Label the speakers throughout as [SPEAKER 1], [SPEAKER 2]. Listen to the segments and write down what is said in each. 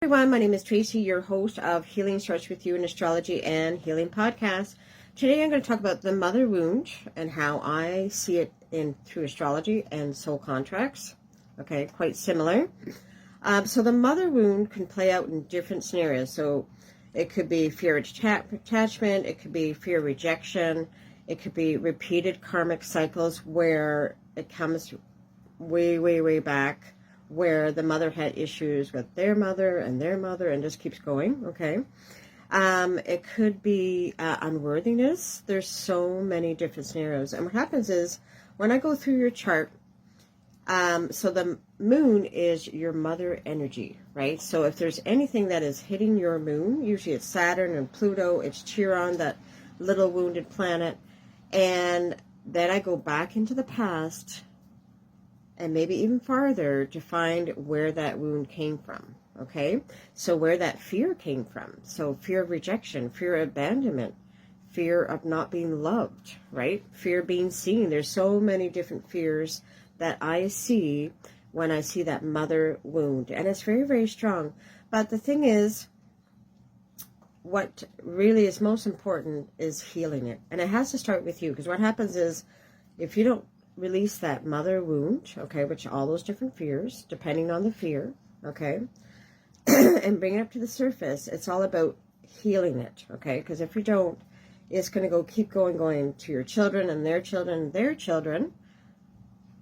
[SPEAKER 1] Everyone, my name is Tracy, your host of Healing Starts With You in Astrology and Healing Podcast. Today I'm going to talk about the mother wound and how I see it through astrology and soul contracts. Okay, quite similar. So the mother wound can play out in different scenarios. So it could be fear of attachment, it could be fear of rejection, it could be repeated karmic cycles where it comes way back, where the mother had issues with their mother and just keeps going, okay? It could be unworthiness. There's so many different scenarios. And what happens is, when I go through your chart, so the moon is your mother energy, right? So if there's anything that is hitting your moon, usually it's Saturn and Pluto, it's Chiron, that little wounded planet, and then I go back into the past and maybe even farther to find where that wound came from, okay? So where that fear came from. So fear of rejection, fear of abandonment, fear of not being loved, right? Fear of being seen. There's so many different fears that I see when I see that mother wound. And it's very strong. But the thing is, what really is most important is healing it. And it has to start with you. Because what happens is, if you don't release that mother wound, okay, which all those different fears, depending on the fear, okay, and bring it up to the surface, it's all about healing it, okay, because if you don't, it's going to keep going to your children and their children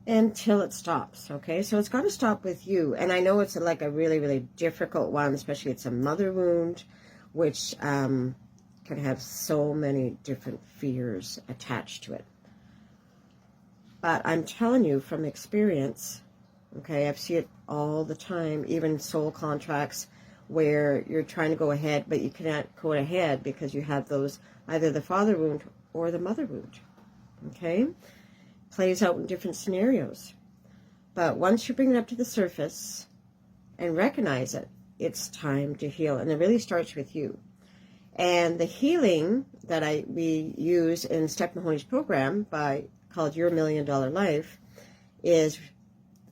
[SPEAKER 1] until it stops, okay? So it's got to stop with you. And I know it's like a really difficult one, especially it's a mother wound, which can have so many different fears attached to it. But I'm telling you from experience, okay, I see it all the time, even soul contracts where you're trying to go ahead, but you cannot go ahead because you have those, either the father wound or the mother wound, okay? Plays out in different scenarios. But once you bring it up to the surface and recognize it, it's time to heal. And it really starts with you. And the healing that we use in Steph Mahoney's program called Your $1 Million Life is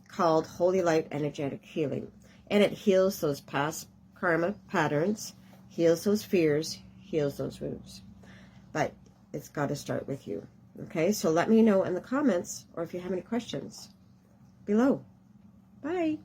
[SPEAKER 1] called Holy Light Energetic Healing. And it heals those past karma patterns, heals those fears, heals those wounds. But it's got to start with you. Okay, so let me know in the comments or if you have any questions below. Bye.